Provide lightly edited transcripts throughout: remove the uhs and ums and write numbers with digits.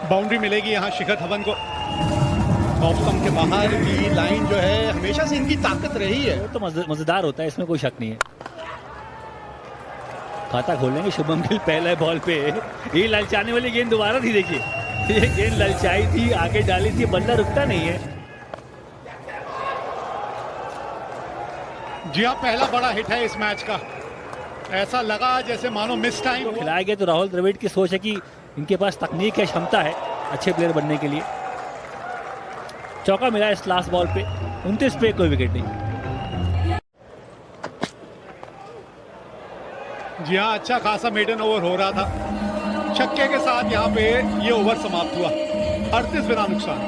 Boundary मिलेगी यहाँ शिखर धवन को। ऑफ स्टंप के बाहर की लाइन जो है हमेशा से इनकी ताकत रही है। तो मजेदार होता है, इसमें कोई शक नहीं है। खाता खोलेंगे शुभम गिल पहले बॉल पे। ये ललचाने वाली गेंद दोबारा थी, देखिए ये गेंद ललचाई थी, आगे डाली थी, बल्ला रुकता नहीं है। जी हाँ, पहला बड़ा हिट है इस मैच का। ऐसा लगा जैसे मानो मिस टाइम खिलाया गया। तो राहुल द्रविड़ की सोच है कि इनके पास तकनीक है, क्षमता है अच्छे प्लेयर बनने के लिए। चौका मिला इस लास्ट बॉल पे। 29 पे कोई विकेट नहीं। जी हाँ, अच्छा खासा मेडन ओवर हो रहा था। छक्के के साथ यहाँ पे ये ओवर समाप्त हुआ। 38 बिना नुकसान।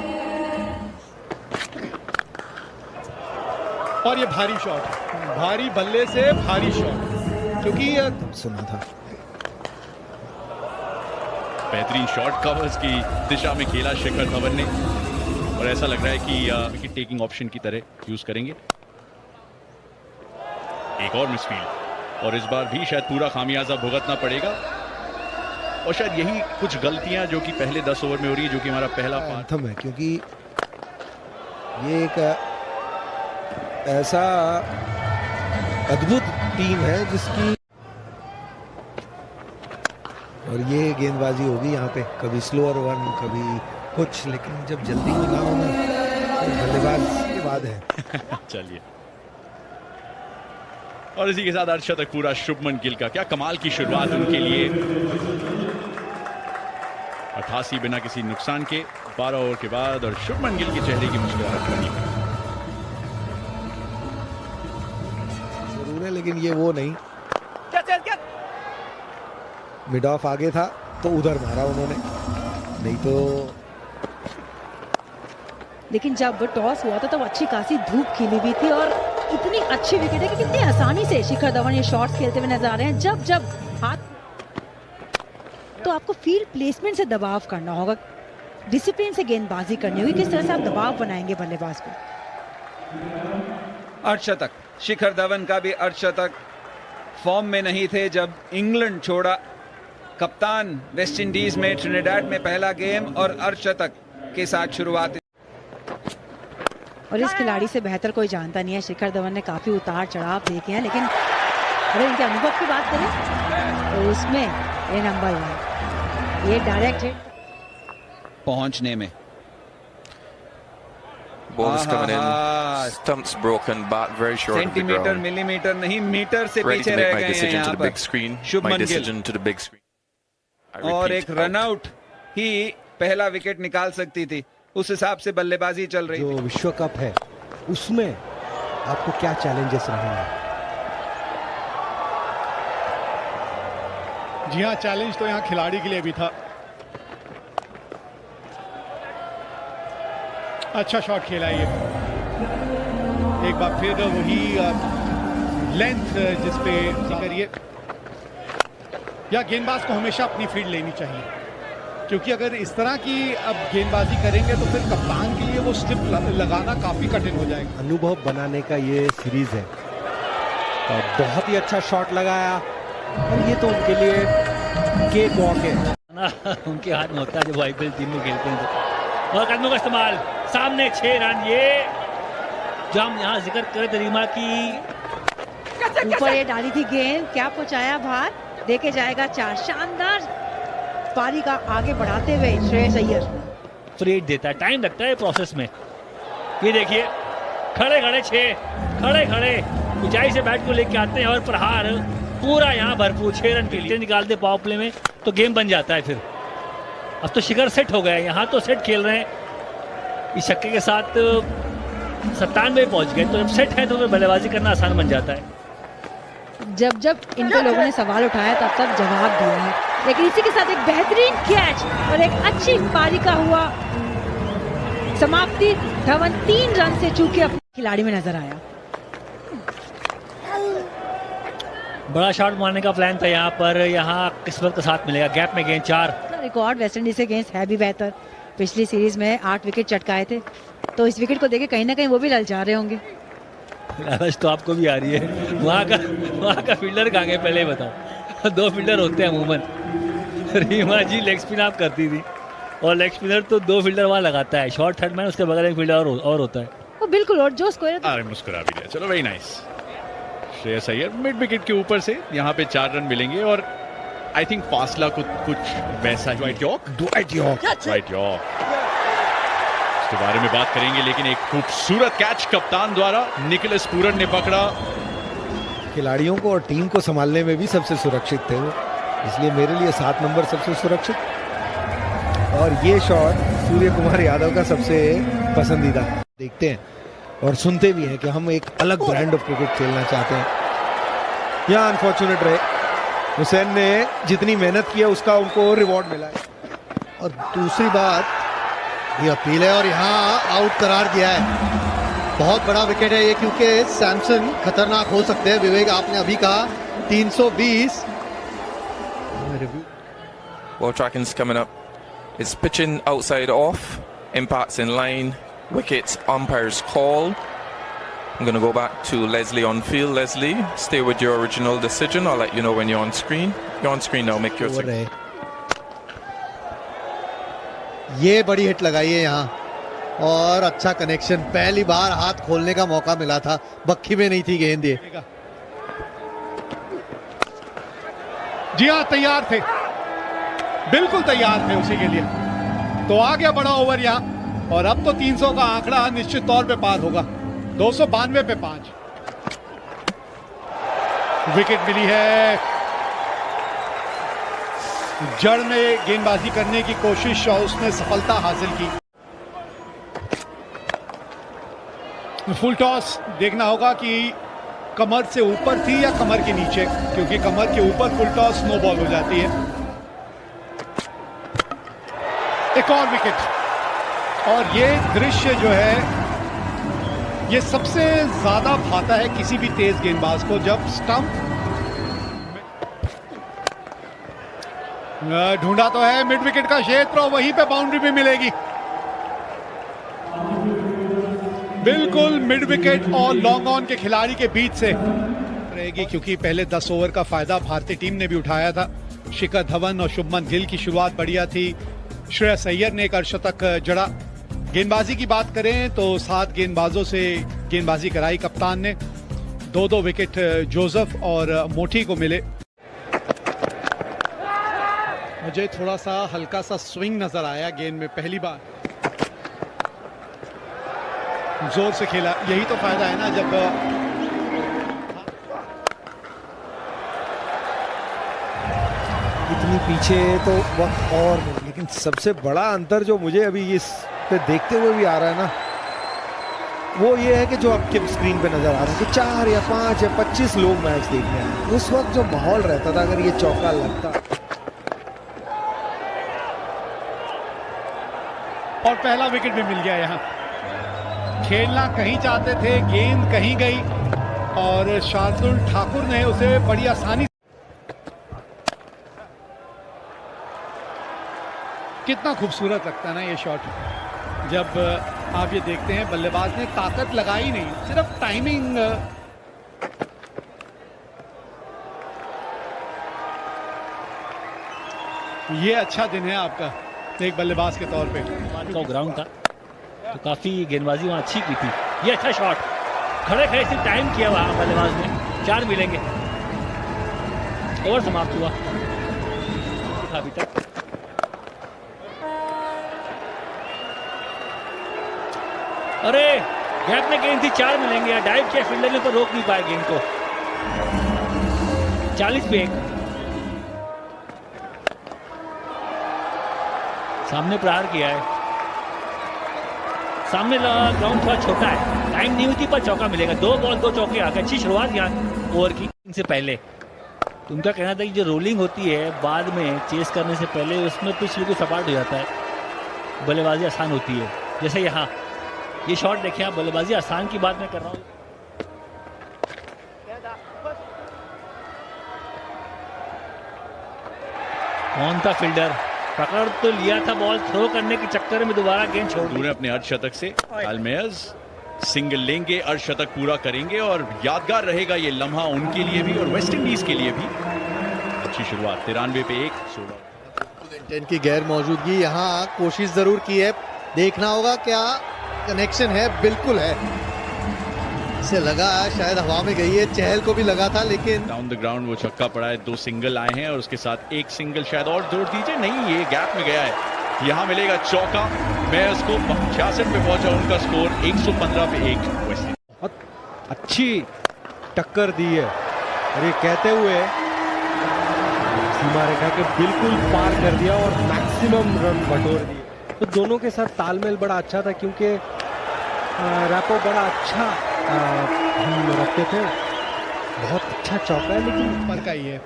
और ये भारी शॉट, भारी बल्ले से भारी शॉट, क्योंकि सुना था। बेहतरीन शॉट कवर्स की दिशा में खेला शिखर धवन ने, और ऐसा लग रहा है कि विकेट टेकिंग ऑप्शन की तरह यूज करेंगे। एक और मिसफील्ड, और इस बार भी शायद पूरा खामियाजा भुगतना पड़ेगा। और शायद यही कुछ गलतियां जो कि पहले 10 ओवर में हो रही है, जो कि हमारा पहला एंथम है, क्योंकि ये एक ऐसा अद्भुत टीम है जिसकी, और ये गेंदबाजी होगी यहाँ पे, कभी स्लोअर वन कभी कुछ, लेकिन जब जल्दी ना होना तो बल्लेबाज के बाद है। चलिए, और इसी के साथ अर्धशतक पूरा शुभमन गिल का। क्या कमाल की शुरुआत उनके लिए। 88 बिना किसी नुकसान के 12 ओवर के बाद, और शुभमन गिल के चेहरे की मुस्कुराहट बनी। जरूर है, लेकिन ये वो नहीं। मिड ऑफ आगे था तो उधर मारा उन्होंने, नहीं तो। लेकिन जब टॉस हुआ था तब अच्छी खासी धूप खिली हुई थी, और इतनी अच्छी विकेट है कि कितनी आसानी से शिखर धवन ये शॉट्स खेलते हुए नजर आ रहे हैं। जब जब हाथ, तो आपको फील्ड प्लेसमेंट से दबाव करना होगा, डिसिप्लिन से गेंदबाजी करनी होगी। किस तरह से आप दबाव बनाएंगे बल्लेबाज को। अर्धशतक, शिखर धवन का भी अर्धशतक। फॉर्म में नहीं थे जब इंग्लैंड छोड़ा। कप्तान वेस्ट इंडीज में ट्रिनिडाड में पहला गेम और अर्धशतक के साथ शुरुआत। और इस खिलाड़ी से बेहतर कोई जानता नहीं है। शिखर धवन ने काफी उतार चढ़ाव देखे हैं, लेकिन अगर इनके अनुभव की बात करें तो उसमें ये नंबर 1, ये डायरेक्ट हिट पहुंचने में। Ball is coming in, stumps broken, bat very short of the centimetre ground. Millimetre नहीं, मीटर से Ready पीछे to रह make my गए हैं decision to यहाँ the big screen. पर My Shubman Gill. decision to the big screen. I और repeat, एक रनआउट ही पहला विकेट निकाल सकती थी, उस हिसाब से बल्लेबाजी चल रही जो थी। विश्व कप है उसमें आपको क्या चैलेंजेस रहेंगे? जी हाँ, चैलेंज तो यहाँ खिलाड़ी के लिए भी था। अच्छा शॉट खेला ये, एक बार फिर वही लेंथ जिस पे करिए। या गेंदबाज को हमेशा अपनी फील्ड लेनी चाहिए, क्योंकि अगर इस तरह की अब गेंदबाजी करेंगे तो फिर कप्तान के लिए वो स्लिप लगाना काफी कठिन हो जाएगा। अनुभव बनाने का ये सीरीज है, और बहुत ही अच्छा शॉट लगाया, और ये तो उनके लिए केक वॉक है। उनके हाथ में होता है जब आईपीएल टीम में खेलते हैं। और कदमों का इस्तेमाल, सामने 6 रन। ये जो हम यहाँ जिक्र करें तरीमा की, ऊपर ये डाली थी गेंद, क्या पहुंचाया बाहर, देके जाएगा 4। शानदार पारी का आगे बढ़ाते हुए श्रेयस अय्यर। फ्रीड देता है, टाइम लगता है प्रोसेस में। ये देखिए, खड़े खड़े 6, खड़े खड़े ऊंचाई से बैट को लेके आते हैं, और प्रहार पूरा यहाँ भरपूर 6 रन के लिए निकालते पावर प्ले में, तो गेम बन जाता है फिर। अब तो शिखर सेट हो गया, यहाँ तो सेट खेल रहे हैं। इस छक्के के साथ 97 पहुंच गए, तो जब सेट है तो फिर बल्लेबाजी करना आसान बन जाता है। जब जब इन पे लोगों ने सवाल उठाया तब तक जवाब दिया है, लेकिन इसी के साथ एक बेहतरीन कैच और एक अच्छी पारी का हुआ समाप्ति। धवन 3 रन से चूके अपने खिलाड़ी में नजर आया। बड़ा शॉट मारने का प्लान था यहाँ पर, यहाँ किस्मत का साथ मिलेगा। गैप में गेंद 4। रिकॉर्ड वेस्ट इंडीज के अगेंस्ट है भी बेहतर, पिछली सीरीज में 8 विकेट चटकाए थे, तो इस विकेट को देखे कहीं ना कहीं वो भी ललचा रहे होंगे। लालच तो आपको भी आ रही है। वहाँ का फील्डर कहाँ गए पहले ही बताओ। 2 फील्डर होते हैं अमूमन। रीमा जी लेग स्पिन आप करती थी, और लेग स्पिनर तो 2 फील्डर वहाँ लगाता है, शॉर्ट थर्ड मैन, उसके बगल एक फील्डर और होता है। वो बिल्कुल, और जो स्कोर अरे मुस्कुरा भी दिया, चलो very nice. Shreyas Iyer mid wicket के ऊपर से यहाँ पे 4 रन मिलेंगे, और आई थिंक फासला कुछ वैसा Dwight York इसके बारे में बात करेंगे, लेकिन एक खूबसूरत कैच कप्तान द्वारा निकोलस पूरन ने पकड़ा। खिलाड़ियों को और टीम को संभालने में भी सबसे सुरक्षित थे वो, इसलिए मेरे लिए 7 नंबर सबसे सुरक्षित। और ये शॉट सूर्य कुमार यादव का सबसे पसंदीदा। देखते हैं और सुनते भी हैं कि हम एक अलग ब्रांड ऑफ क्रिकेट खेलना चाहते हैं। यहाँ अनफॉर्चुनेट रहे, हुसैन ने जितनी मेहनत की है उसका उनको रिवॉर्ड मिला है। और दूसरी बात ये अपील है, और यहाँ आउट करार दिया है। बहुत बड़ा विकेट है ये, क्योंकि सैमसन खतरनाक हो सकते हैं। विवेक, आपने अभी कहा 320। Ball tracking's coming up. It's pitching outside off. Impacts in line. Wickets. Umpire's call. I'm going to go back to Leslie on field. Leslie, stay with your original decision. I'll let you know when you're on screen. You're on screen now. Make your decision. ये बड़ी hit लगाई है यहाँ, और अच्छा connection. पहली बार हाथ खोलने का मौका मिला था, बक्खी में नहीं थी गेंद ये। जी हाँ, तैयार थे, बिल्कुल तैयार थे उसी के लिए। तो आ गया बड़ा ओवर यहाँ, और अब तो 300 का आंकड़ा निश्चित तौर पे पार होगा। 292 पे 5 विकेट मिली है। जड़ में गेंदबाजी करने की कोशिश और उसमें सफलता हासिल की। फुल टॉस देखना होगा कि कमर से ऊपर थी या कमर के नीचे, क्योंकि कमर के ऊपर फुल टॉस नो बॉल हो जाती है। एक और विकेट, और ये दृश्य जो है ये सबसे ज्यादा भाता है किसी भी तेज गेंदबाज को, जब स्टंप ढूंढा तो है मिड विकेट का क्षेत्र, और वहीं पे बाउंड्री भी मिलेगी। बिल्कुल मिड विकेट और लॉन्ग ऑन के खिलाड़ी के बीच से रहेगी, क्योंकि पहले 10 ओवर का फायदा भारतीय टीम ने भी उठाया था। शिखर धवन और शुभमन गिल की शुरुआत बढ़िया थी। श्रेयस अय्यर ने एक अर्धशतक जड़ा। गेंदबाजी की बात करें तो 7 गेंदबाजों से गेंदबाजी कराई कप्तान ने। 2-2 विकेट जोसेफ और मोठी को मिले। मुझे थोड़ा सा हल्का सा स्विंग नजर आया गेंद में, पहली बार जोर से खेला। यही तो फायदा है ना, जब इतनी पीछे तो वक्त और नहीं, लेकिन सबसे बड़ा अंतर जो मुझे अभी इस पे देखते हुए भी आ रहा है ना, वो ये है कि जो आपके स्क्रीन पे नजर आ रहा है कि 4 या 5 या 25 लोग मैच देखने आए। उस वक्त जो माहौल रहता था, अगर ये चौका लगता। और पहला विकेट भी मिल गया यहाँ। खेलना कहीं चाहते थे, गेंद कहीं गई, और शार्दुल ठाकुर ने उसे बड़ी आसानी। कितना खूबसूरत लगता है ना ये शॉट, जब आप ये देखते हैं बल्लेबाज ने ताकत लगाई नहीं, सिर्फ टाइमिंग। ये अच्छा दिन है आपका एक बल्लेबाज के तौर पे। ग्राउंड था तो काफी गेंदबाजी वहाँ अच्छी की थी। ये अच्छा शॉट, खड़े खड़े सिर्फ टाइम किया वहाँ बल्लेबाज ने। 4 मिलेंगे, ओवर समाप्त हुआ अभी तक। अरे गैप में गेंद थी, 4 मिलेंगे। डाइव किया फील्डर ने, पर रोक नहीं पाया गेंद को। 40 पे 1। सामने प्रहार किया है। सामने ग्राउंड थोड़ा छोटा है, टाइम नहीं हुई थी, पर चौका मिलेगा। 2 बॉल 2 चौके आ गए। अच्छी शुरुआत यहाँ ओवर की। इनसे पहले उनका कहना था कि जो रोलिंग होती है बाद में चेस करने से पहले, उसमें पिच बिल्कुल सपाट हो जाता है, बल्लेबाजी आसान होती है। जैसे यहाँ ये शॉट देखें आप, बल्लेबाजी आसान की बात मैं कर रहा हूँ। कौन था फील्डर? पकड़ तो लिया था, बॉल थ्रो करने के चक्कर में दोबारा गेंद छोड़ दी। दूर अपने अर्धशतक से अल्मेयर्स सिंगल लेंगे, अर्धशतक पूरा करेंगे और यादगार रहेगा ये लम्हा उनके लिए भी और वेस्ट इंडीज के लिए भी। अच्छी शुरुआत, 93 पे 1, 16 इंटेंट की गैर मौजूदगी, यहाँ कोशिश जरूर की है, देखना होगा क्या कनेक्शन है। बिल्कुल है, इसे लगा शायद हवा में गई है, चहल को भी लगा था, लेकिन डाउन द ग्राउंड वो छक्का पड़ा है, 2 सिंगल आए हैं और उसके साथ 1 सिंगल शायद और जोड़ दीजिए, नहीं ये गैप में गया है। यहाँ मिलेगा चौका, मेयर्स को 66 पे पहुंचा उनका स्कोर, 115 पे 1 वेस्ट इंडीज। बहुत अच्छी टक्कर दी है और ये कहते हुए सीमा रेखा के बिल्कुल पार कर दिया और मैक्सिमम रन बटोर दिए। तो दोनों के साथ तालमेल बड़ा अच्छा था क्योंकि रैपो बड़ा अच्छा हम रखते थे। बहुत अच्छा चौका है लेकिन ऊपर का ही है।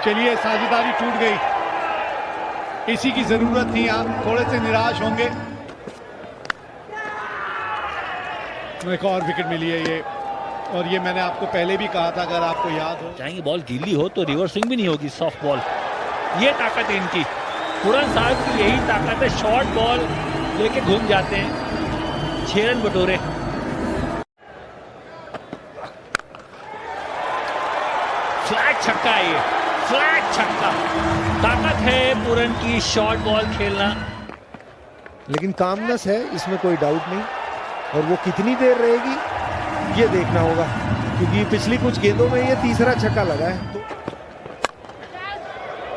चलिए साझेदारी टूट गई, इसी की जरूरत थी। आप थोड़े से निराश होंगे। एक और विकेट मिली है ये, और ये मैंने आपको पहले भी कहा था, अगर आपको याद हो। चाहेंगे बॉल गीली हो तो रिवर्स स्विंग भी नहीं होगी, सॉफ्ट बॉल। ये ताकत है इनकी, पुरन साहब की यही ताकत है, शॉर्ट बॉल लेके घूम जाते हैं, 6 रन बटोरे। फ्लैट छक्का है ये, फ्लैट छक्का। ताकत है पुरन की शॉर्ट बॉल खेलना, लेकिन कामनेस है, इसमें कोई डाउट नहीं। और वो कितनी देर रहेगी ये देखना होगा, क्योंकि पिछली कुछ गेंदों में ये तीसरा छक्का लगा है। तो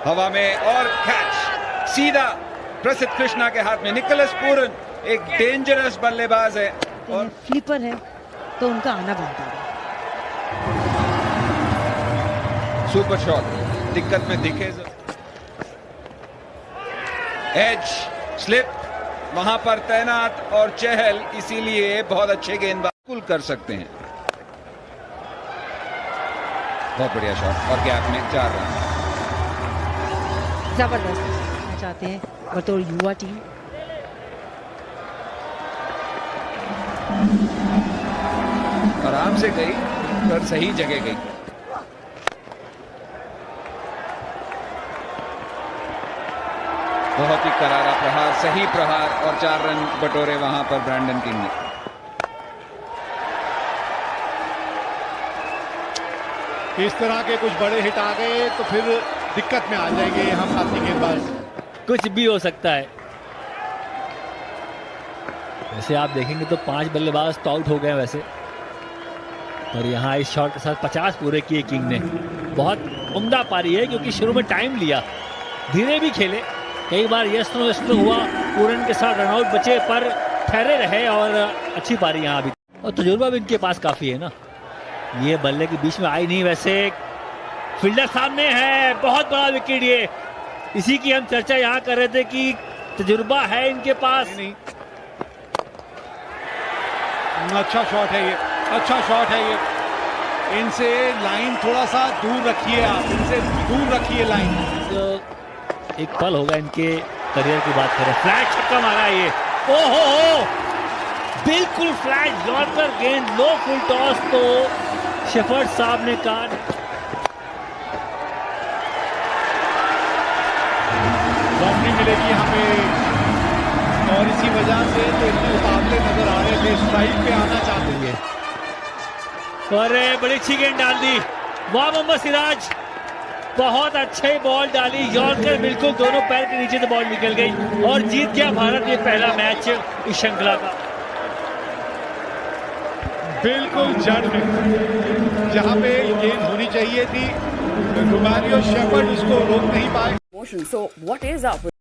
हवा में और कैच सीधा प्रसिद्ध कृष्णा के हाथ में। निकोलस पूरन एक डेंजरस बल्लेबाज है और फ्लिपर है तो उनका आना बनता है। सुपर शॉट, दिक्कत में दिखे, एज स्लिप वहां पर तैनात और चहल इसीलिए बहुत अच्छे गेंदबाज कुल कर सकते हैं। बहुत बढ़िया शॉट और गैप में 4 रन। जबरदस्त चाहते हैं बतौर युवा टीम। आराम से गई पर सही जगह गई। बहुत ही करारा प्रहार, सही प्रहार और 4 रन बटोरे वहां पर ब्रैंडन किंग ने। इस तरह के कुछ बड़े हिट आ गए तो फिर दिक्कत में आ जाएंगे हम साथी गेंदबाज। कुछ भी हो सकता है। वैसे आप देखेंगे तो 5 बल्लेबाज तो आउट हो गए वैसे, पर यहाँ इस शॉट के साथ 50 पूरे किए किंग ने। बहुत उम्दा पारी है क्योंकि शुरू में टाइम लिया, धीरे भी खेले, कई बार यस नो हुआ, पूरन के साथ रनआउट बचे पर ठहरे रहे और अच्छी पारी यहाँ भी। और तजुर्बा भी इनके पास काफी है ना, ये बल्ले के बीच में आई नहीं। वैसे फील्डर सामने है, बहुत बड़ा विकेट ये, इसी की हम चर्चा यहाँ कर रहे थे कि तजुर्बा है इनके पास। नहीं, अच्छा शॉट है ये, अच्छा शॉट है ये। इनसे लाइन थोड़ा सा दूर रखिए, आप इनसे दूर रखिए लाइन। तो एक पल होगा इनके करियर की बात करें, फ्लैट छक्का मारा ये, ओहो बिल्कुल फ्लैट यॉर्कर गेंद, लो फुल टॉस तो शेफर्ड साहब ने कहा। बाउंड्री मिलेगी यहाँ पे और इसी वजह से तो इतने मुकाबले नजर आ रहे थे, स्ट्राइक पे आना चाहते हैं। अरे बड़ी अच्छी गेंद डाल दी, वाह मोहम्मद सिराज, बहुत अच्छी बॉल डाली, यॉर्कर बिल्कुल दोनों पैर के नीचे से बॉल निकल गई और जीत गया भारत ये पहला मैच इस श्रृंखला का। बिल्कुल जड़ में जहां पे गेंद होनी चाहिए थी, रोमारियो शेफर्ड उसको रोक नहीं पाए। So what is up with